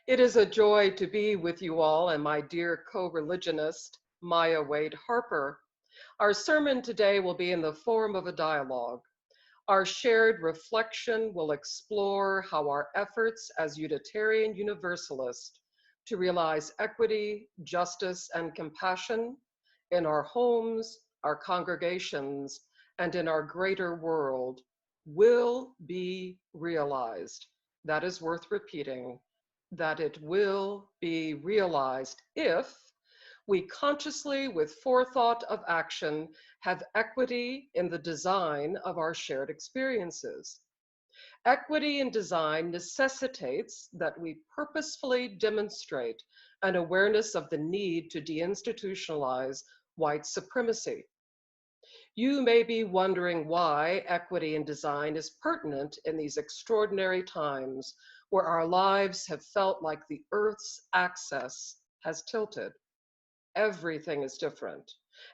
It is a joy to be with you all and my dear co-religionist, Maya Wade Harper. Our sermon today will be in the form of a dialogue. Our shared reflection will explore how our efforts as Unitarian Universalists to realize equity, justice, and compassion in our homes, our congregations, and in our greater world will be realized. That is worth repeating, that it will be realized if we consciously, with forethought of action, have equity in the design of our shared experiences. Equity in design necessitates that we purposefully demonstrate an awareness of the need to deinstitutionalize white supremacy. You may be wondering why equity in design is pertinent in these extraordinary times where our lives have felt like the Earth's axis has tilted. Everything is different,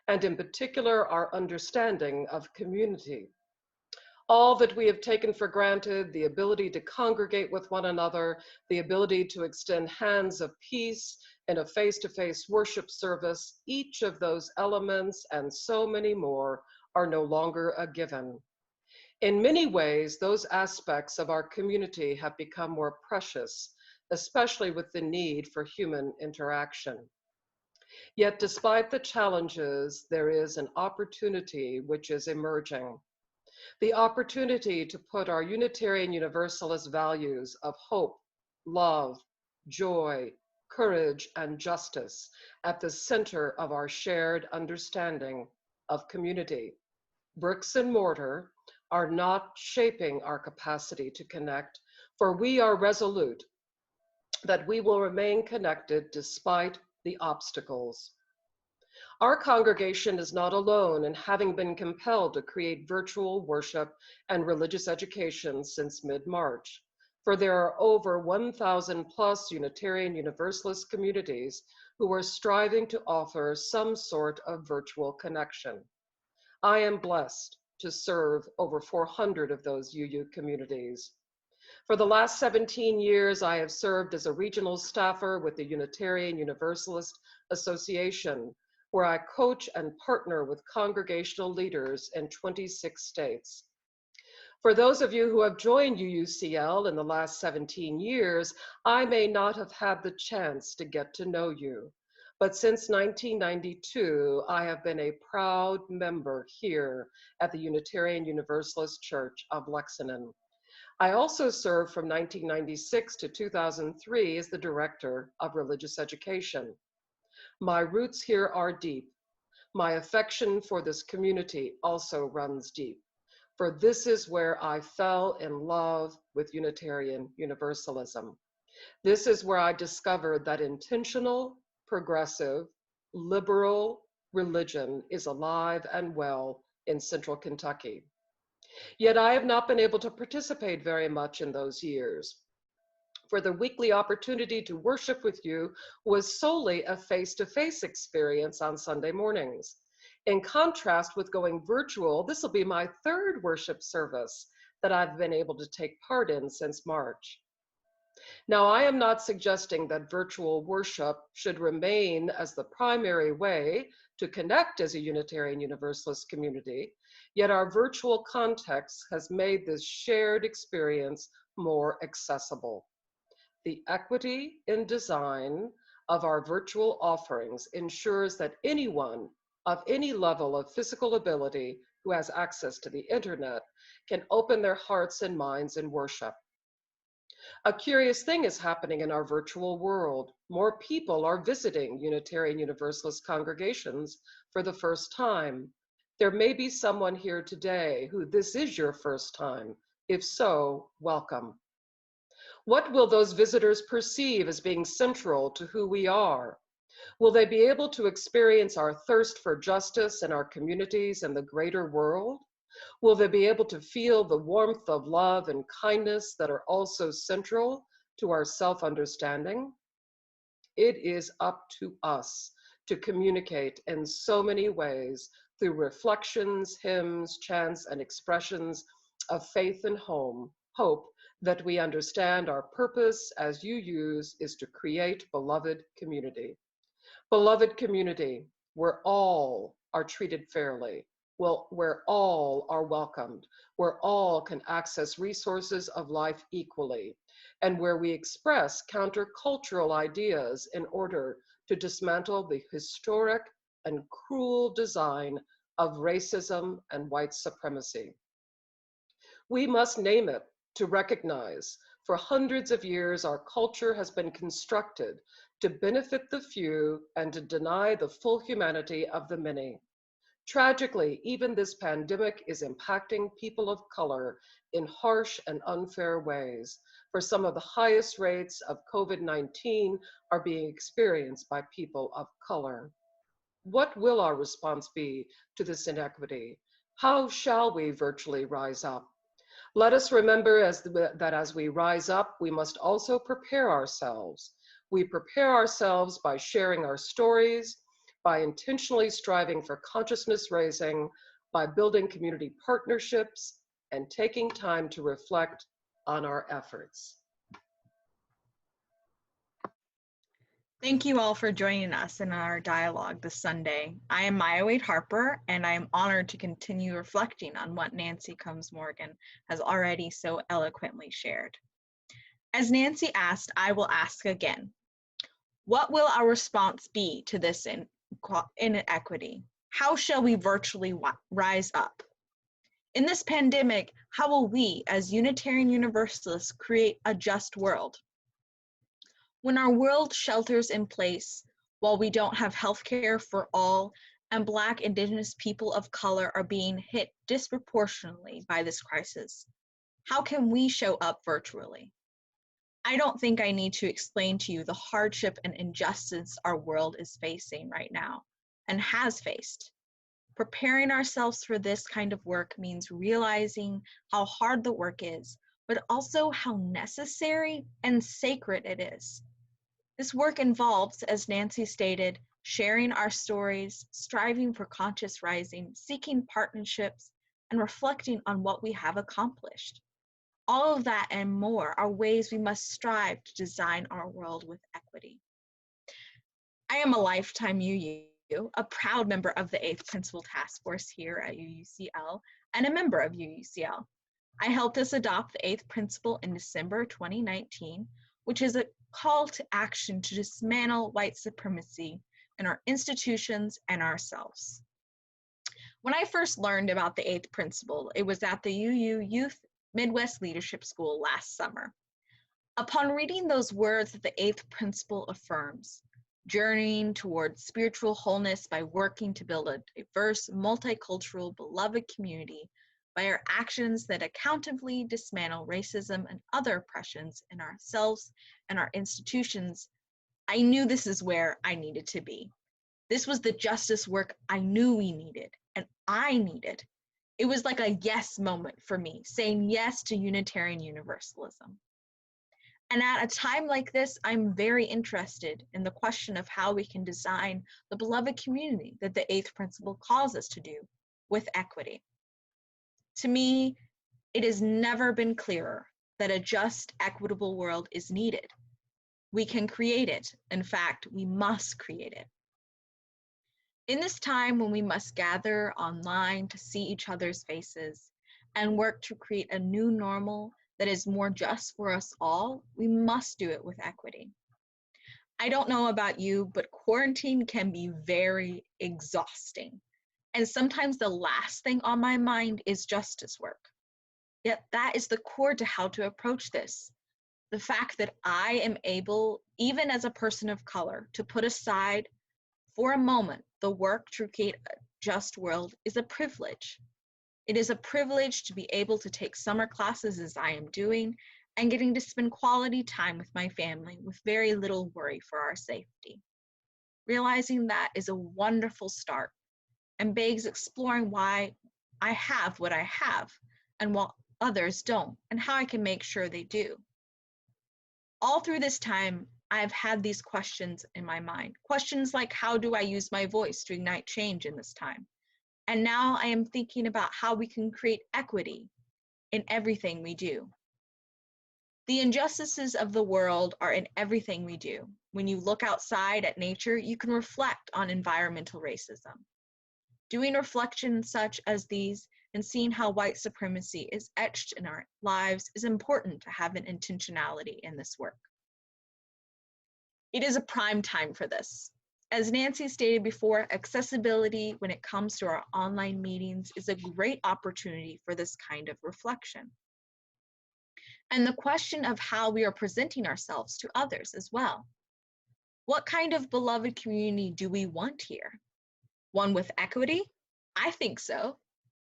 and in particular, our understanding of community. All that we have taken for granted, the ability to congregate with one another, the ability to extend hands of peace in a face-to-face worship service, each of those elements and so many more are no longer a given. In many ways, those aspects of our community have become more precious, especially with the need for human interaction. Yet despite the challenges, there is an opportunity which is emerging. The opportunity to put our Unitarian Universalist values of hope, love, joy, courage, and justice at the center of our shared understanding of community. Bricks and mortar are not shaping our capacity to connect, for we are resolute that we will remain connected despite the obstacles. Our congregation is not alone in having been compelled to create virtual worship and religious education since mid-March, for there are over 1,000 plus Unitarian Universalist communities who are striving to offer some sort of virtual connection. I am blessed to serve over 400 of those UU communities. For the last 17 years, I have served as a regional staffer with the Unitarian Universalist Association, where I coach and partner with congregational leaders in 26 states. For those of you who have joined UUCL in the last 17 years, I may not have had the chance to get to know you, but since 1992, I have been a proud member here at the Unitarian Universalist Church of Lexington. I also served from 1996 to 2003 as the Director of Religious Education. My roots here are deep. My affection for this community also runs deep, for this is where I fell in love with Unitarian Universalism. This is where I discovered that intentional, progressive, liberal religion is alive and well in Central Kentucky. Yet I have not been able to participate very much in those years, for the weekly opportunity to worship with you was solely a face-to-face experience on Sunday mornings. In contrast with going virtual, this will be my third worship service that I've been able to take part in since March. Now, I am not suggesting that virtual worship should remain as the primary way to connect as a Unitarian Universalist community, yet our virtual context has made this shared experience more accessible. The equity in design of our virtual offerings ensures that anyone of any level of physical ability who has access to the internet can open their hearts and minds in worship. A curious thing is happening in our virtual world. More people are visiting Unitarian Universalist congregations for the first time. There may be someone here today who this is your first time. If so, welcome. What will those visitors perceive as being central to who we are? Will they be able to experience our thirst for justice in our communities and the greater world? Will they be able to feel the warmth of love and kindness that are also central to our self-understanding? It is up to us to communicate in so many ways through reflections, hymns, chants, and expressions of faith and hope that we understand our purpose as UUs is to create beloved community. Beloved community, where all are treated fairly, well, where all are welcomed, where all can access resources of life equally, and where we express countercultural ideas in order to dismantle the historic and cruel design of racism and white supremacy. We must name it to recognize for hundreds of years our culture has been constructed to benefit the few and to deny the full humanity of the many. Tragically, even this pandemic is impacting people of color in harsh and unfair ways, for some of the highest rates of COVID-19 are being experienced by people of color. What will our response be to this inequity? How shall we virtually rise up? Let us remember that as we rise up, we must also prepare ourselves. We prepare ourselves by sharing our stories, by intentionally striving for consciousness raising, by building community partnerships, and taking time to reflect on our efforts. Thank you all for joining us in our dialogue this Sunday. I am Maya Wade Harper, and I am honored to continue reflecting on what Nancy Combs Morgan has already so eloquently shared. As Nancy asked, I will ask again. What will our response be to this inequity? How shall we virtually rise up? In this pandemic, how will we, as Unitarian Universalists, create a just world? When our world shelters in place, while we don't have healthcare for all, and Black, Indigenous people of color are being hit disproportionately by this crisis, how can we show up virtually? I don't think I need to explain to you the hardship and injustice our world is facing right now and has faced. Preparing ourselves for this kind of work means realizing how hard the work is, but also how necessary and sacred it is. This work involves, as Nancy stated, sharing our stories, striving for conscious rising, seeking partnerships, and reflecting on what we have accomplished. All of that and more are ways we must strive to design our world with equity. I am a lifetime UU, a proud member of the 8th Principal Task Force here at UUCL, and a member of UUCL. I helped us adopt the 8th Principle in December 2019, which is a call to action to dismantle white supremacy in our institutions and ourselves. When I first learned about the 8th Principle, it was at the UU Youth Midwest Leadership School last summer. Upon reading those words that the 8th Principle affirms, journeying towards spiritual wholeness by working to build a diverse, multicultural, beloved community by our actions that accountably dismantle racism and other oppressions in ourselves and our institutions, I knew this is where I needed to be. This was the justice work I knew we needed, and I needed. It was like a yes moment for me, saying yes to Unitarian Universalism. And at a time like this, I'm very interested in the question of how we can design the beloved community that the 8th Principle calls us to do with equity. To me, it has never been clearer that a just, equitable world is needed. We can create it. In fact, we must create it. In this time when we must gather online to see each other's faces and work to create a new normal that is more just for us all, we must do it with equity. I don't know about you, but quarantine can be very exhausting. And sometimes the last thing on my mind is justice work. Yet that is the core to how to approach this. The fact that I am able, even as a person of color, to put aside for a moment the work to create a just world is a privilege. It is a privilege to be able to take summer classes as I am doing and getting to spend quality time with my family with very little worry for our safety. Realizing that is a wonderful start and begs exploring why I have what I have and what others don't, and how I can make sure they do. All through this time, I've had these questions in my mind. Questions like, how do I use my voice to ignite change in this time? And now I am thinking about how we can create equity in everything we do. The injustices of the world are in everything we do. When you look outside at nature, you can reflect on environmental racism. Doing reflections such as these and seeing how white supremacy is etched in our lives is important to have an intentionality in this work. It is a prime time for this. As Nancy stated before, accessibility when it comes to our online meetings is a great opportunity for this kind of reflection. And the question of how we are presenting ourselves to others as well. What kind of beloved community do we want here? One with equity? I think so.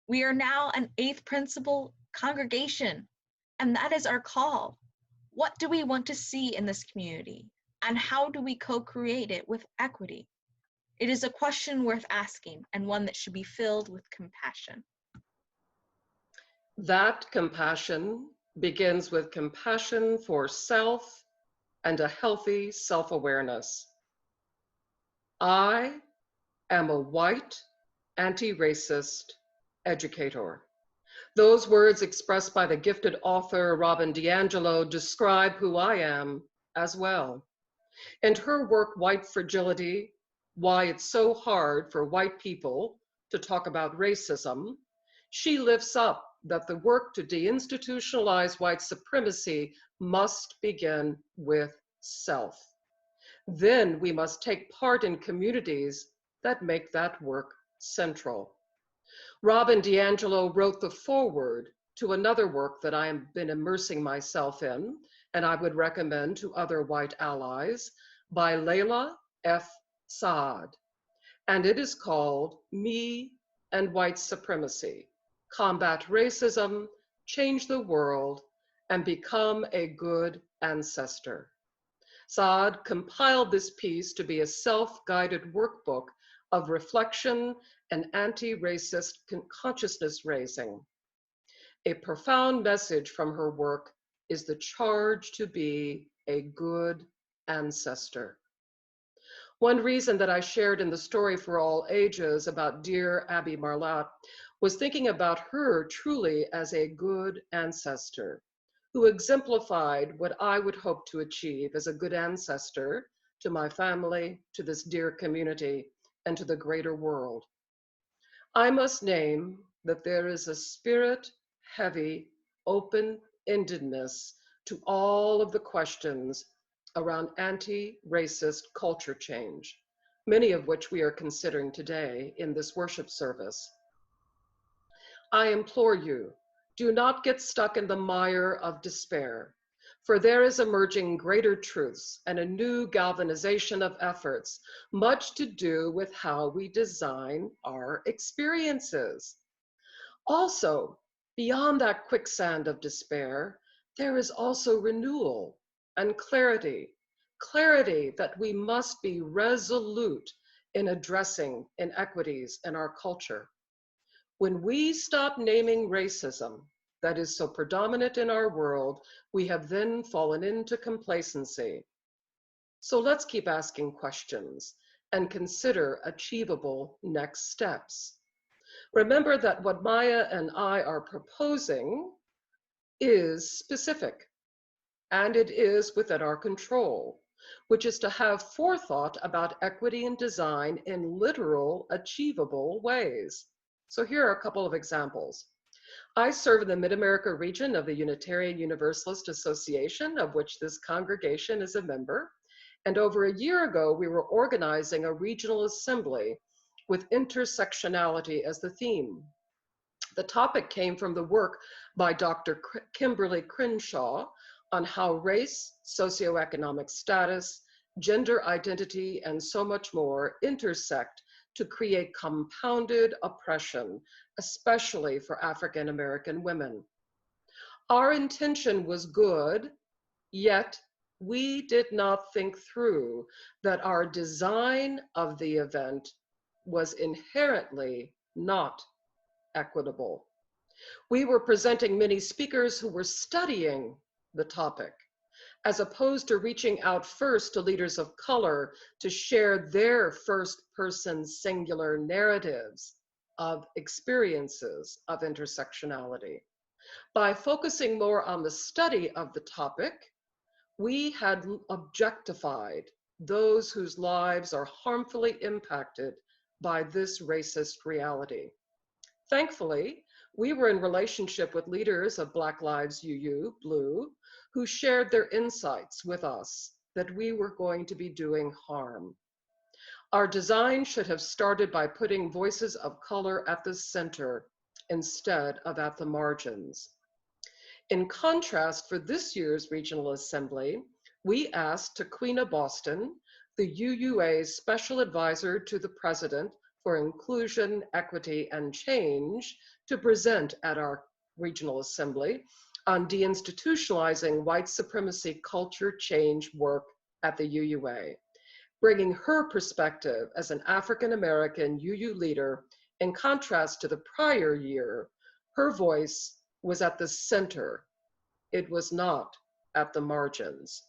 We are now an 8th principle congregation, and that is our call. What do we want to see in this community, and how do we co-create it with equity? It is a question worth asking, and one that should be filled with compassion. That compassion begins with compassion for self and a healthy self-awareness. I am a white, anti-racist educator. Those words expressed by the gifted author Robin DiAngelo describe who I am as well. And her work, White Fragility, Why It's So Hard for White People to Talk About Racism, she lifts up that the work to deinstitutionalize white supremacy must begin with self. Then we must take part in communities that make that work central. Robin DiAngelo wrote the foreword to another work that I have been immersing myself in, and I would recommend to other white allies, by Layla F. Saad. And it is called Me and White Supremacy: Combat Racism, Change the World, and Become a Good Ancestor. Saad compiled this piece to be a self-guided workbook of reflection and anti-racist consciousness raising. A profound message from her work is the charge to be a good ancestor. One reason that I shared in the Story for All Ages about dear Abby Marlatt was thinking about her truly as a good ancestor who exemplified what I would hope to achieve as a good ancestor to my family, to this dear community, and to the greater world. I must name that there is a spirit-heavy, open-endedness to all of the questions around anti-racist culture change, many of which we are considering today in this worship service. I implore you, do not get stuck in the mire of despair, for there is emerging greater truths and a new galvanization of efforts, much to do with how we design our experiences. Also, beyond that quicksand of despair, there is also renewal and clarity, clarity that we must be resolute in addressing inequities in our culture. When we stop naming racism that is so predominant in our world, we have then fallen into complacency. So let's keep asking questions and consider achievable next steps. Remember that what Maya and I are proposing is specific, and it is within our control, which is to have forethought about equity and design in literal, achievable ways. So here are a couple of examples. I serve in the Mid-America region of the Unitarian Universalist Association, of which this congregation is a member. And over a year ago, we were organizing a regional assembly with intersectionality as the theme. The topic came from the work by Dr. Kimberly Crenshaw on how race, socioeconomic status, gender identity, and so much more intersect to create compounded oppression, especially for African American women. Our intention was good, yet we did not think through that our design of the event was inherently not equitable. We were presenting many speakers who were studying the topic, as opposed to reaching out first to leaders of color to share their first-person singular narratives of experiences of intersectionality. By focusing more on the study of the topic, we had objectified those whose lives are harmfully impacted by this racist reality. Thankfully, we were in relationship with leaders of Black Lives UU, Blue, who shared their insights with us that we were going to be doing harm. Our design should have started by putting voices of color at the center instead of at the margins. In contrast, for this year's Regional Assembly, we asked Taquina Boston, the UUA's Special Advisor to the President for Inclusion, Equity, and Change, to present at our Regional Assembly on deinstitutionalizing white supremacy culture change work at the UUA, bringing her perspective as an African-American UU leader in contrast to the prior year. Her voice was at the center. It was not at the margins.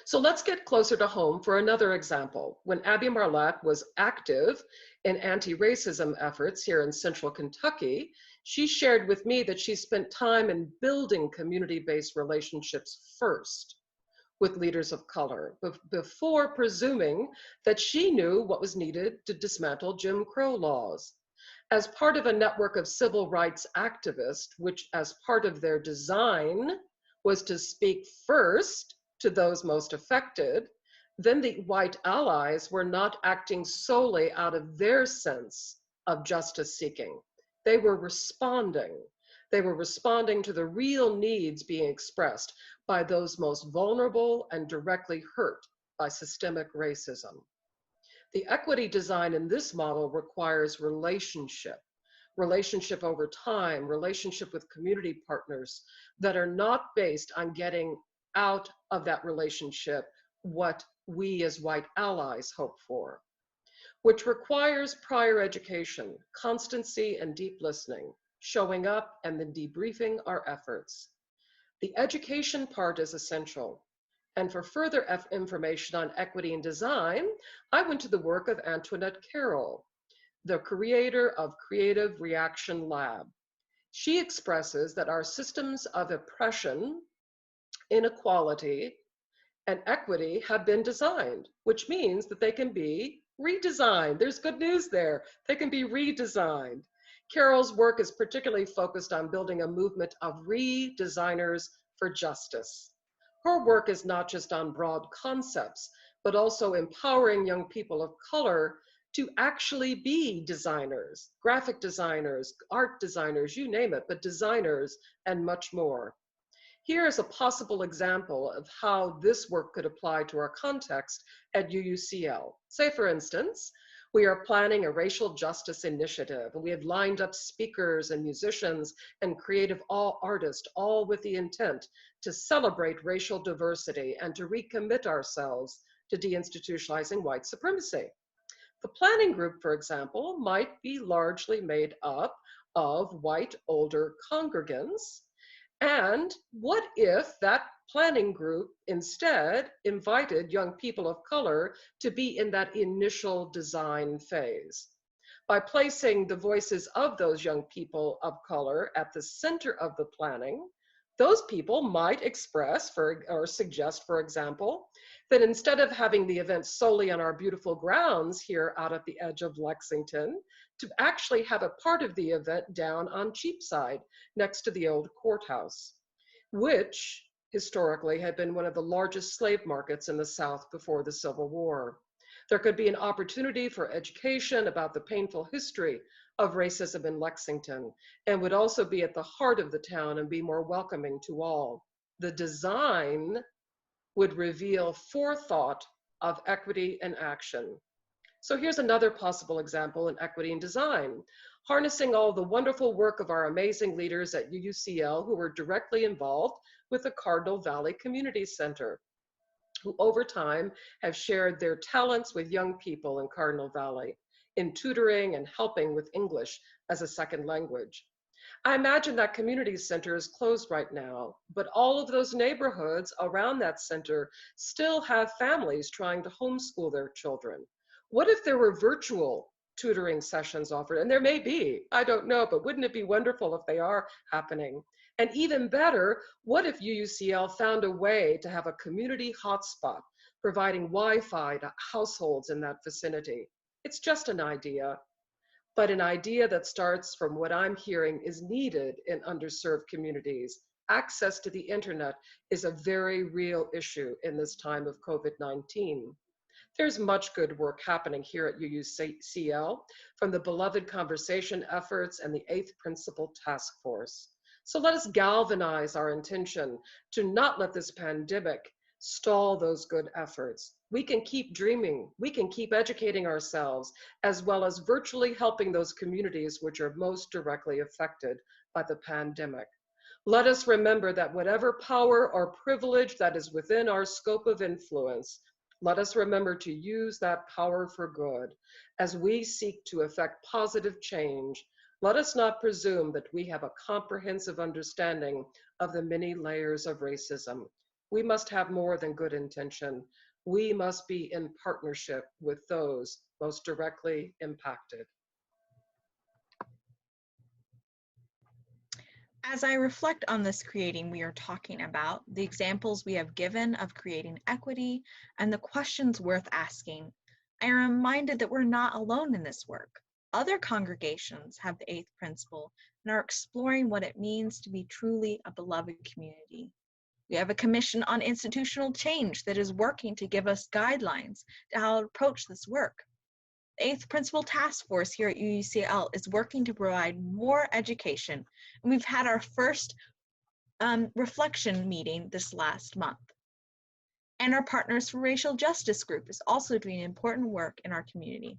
So let's get closer to home for another example. When Abby Marlatt was active in anti-racism efforts here in Central Kentucky, she shared with me that she spent time in building community-based relationships first with leaders of color before presuming that she knew what was needed to dismantle Jim Crow laws. As part of a network of civil rights activists, which as part of their design was to speak first to those most affected, then the white allies were not acting solely out of their sense of justice seeking. They were responding. They were responding to the real needs being expressed by those most vulnerable and directly hurt by systemic racism. The equity design in this model requires relationship over time, relationship with community partners that are not based on getting out of that relationship what we as white allies hope for, which requires prior education, constancy, and deep listening, showing up and then debriefing our efforts. The education part is essential. And for further information on equity and design, I went to the work of Antoinette Carroll, the creator of Creative Reaction Lab. She expresses that our systems of oppression, inequality, and equity have been designed, which means that they can be redesigned. There's good news there. They can be redesigned. Carroll's work is particularly focused on building a movement of redesigners for justice. Her work is not just on broad concepts, but also empowering young people of color to actually be designers, graphic designers, art designers, you name it, but designers and much more. Here is a possible example of how this work could apply to our context at UUCL. Say, for instance, we are planning a racial justice initiative, and we have lined up speakers and musicians and creative artists, all with the intent to celebrate racial diversity and to recommit ourselves to deinstitutionalizing white supremacy. The planning group, for example, might be largely made up of white older congregants. And what if that planning group instead invited young people of color to be in that initial design phase? By placing the voices of those young people of color at the center of the planning, those people might express or suggest, for example, that instead of having the event solely on our beautiful grounds here out at the edge of Lexington, to actually have a part of the event down on Cheapside next to the old courthouse, which historically had been one of the largest slave markets in the South before the Civil War. There could be an opportunity for education about the painful history of racism in Lexington, and would also be at the heart of the town and be more welcoming to all. The design would reveal forethought of equity and action. So here's another possible example in equity and design, harnessing all the wonderful work of our amazing leaders at UUCL who were directly involved with the Cardinal Valley Community Center, who over time have shared their talents with young people in Cardinal Valley in tutoring and helping with English as a second language. I imagine that community center is closed right now, but all of those neighborhoods around that center still have families trying to homeschool their children. What if there were virtual tutoring sessions offered. And there may be, I don't know, but wouldn't it be wonderful if they are happening? And even better, what if UUCL found a way to have a community hotspot providing Wi-Fi to households in that vicinity? It's just an idea, but an idea that starts from what I'm hearing is needed in underserved communities. Access to the internet is a very real issue in this time of COVID-19. There's much good work happening here at UUCL from the beloved conversation efforts and the Eighth Principle Task Force. So let us galvanize our intention to not let this pandemic stall those good efforts. We can keep dreaming, we can keep educating ourselves, as well as virtually helping those communities which are most directly affected by the pandemic. Let us remember that whatever power or privilege that is within our scope of influence, let us remember to use that power for good as we seek to effect positive change. Let us not presume that we have a comprehensive understanding of the many layers of racism. We must have more than good intention. We must be in partnership with those most directly impacted. As I reflect on this creating we are talking about, the examples we have given of creating equity, and the questions worth asking, I am reminded that we're not alone in this work. Other congregations have the eighth principle and are exploring what it means to be truly a beloved community. We have a commission on institutional change that is working to give us guidelines to how to approach this work. The Eighth Principle Task Force here at UUCL is working to provide more education, and we've had our first reflection meeting this last month. And our Partners for Racial Justice group is also doing important work in our community.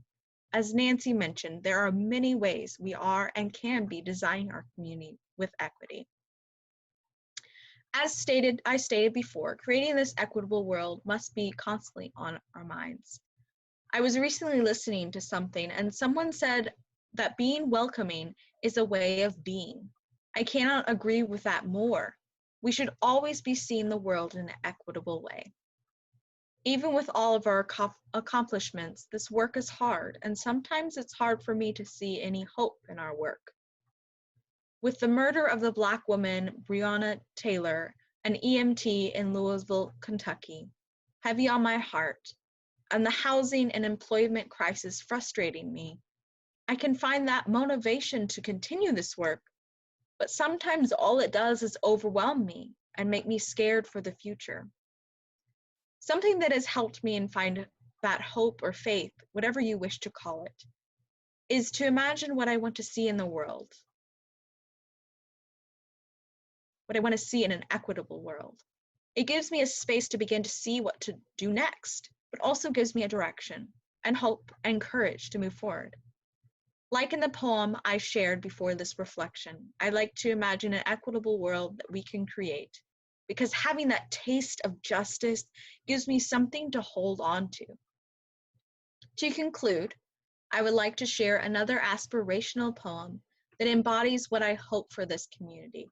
As Nancy mentioned, there are many ways we are and can be designing our community with equity. As I stated before, creating this equitable world must be constantly on our minds. I was recently listening to something and someone said that being welcoming is a way of being. I cannot agree with that more. We should always be seeing the world in an equitable way. Even with all of our accomplishments, this work is hard, and sometimes it's hard for me to see any hope in our work. With the murder of the Black woman Breonna Taylor, an EMT in Louisville, Kentucky, heavy on my heart, and the housing and employment crisis frustrating me, I can find that motivation to continue this work, but sometimes all it does is overwhelm me and make me scared for the future. Something that has helped me and find that hope or faith, whatever you wish to call it, is to imagine what I want to see in the world, what I want to see in an equitable world. It gives me a space to begin to see what to do next, but also gives me a direction and hope and courage to move forward. Like in the poem I shared before this reflection, I like to imagine an equitable world that we can create, because having that taste of justice gives me something to hold on to. To conclude, I would like to share another aspirational poem that embodies what I hope for this community.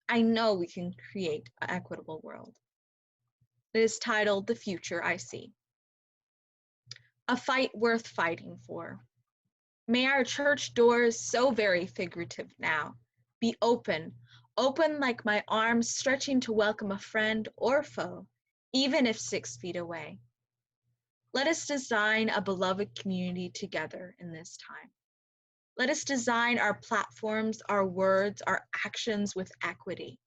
I know we can create an equitable world. It is titled The Future I See. A fight worth fighting for. May our church doors, so very figurative now, be open like my arms stretching to welcome a friend or foe, even if 6 feet away. Let us design a beloved community together in this time. Let us design our platforms, our words, our actions with equity.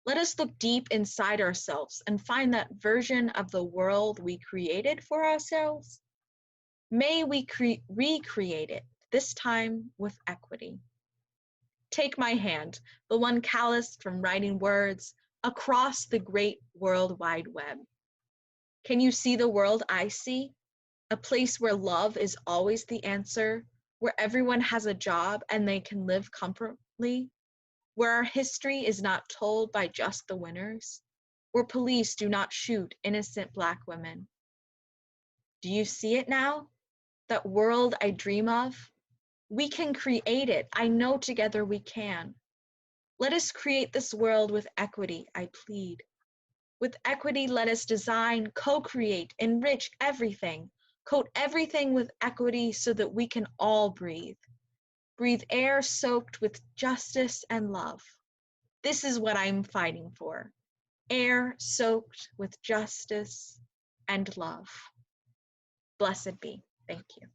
Let us look deep inside ourselves and find that version of the world we created for ourselves. May we recreate it, this time with equity. Take my hand, the one calloused from writing words across the great World Wide Web. Can you see the world I see? A place where love is always the answer, where everyone has a job and they can live comfortably, where our history is not told by just the winners, where police do not shoot innocent Black women. Do you see it now? That world I dream of? We can create it. I know together we can. Let us create this world with equity, I plead. With equity, let us design, co-create, enrich everything, Coat everything with equity so that we can all breathe. Breathe air soaked with justice and love. This is what I'm fighting for. Air soaked with justice and love. Blessed be. Thank you.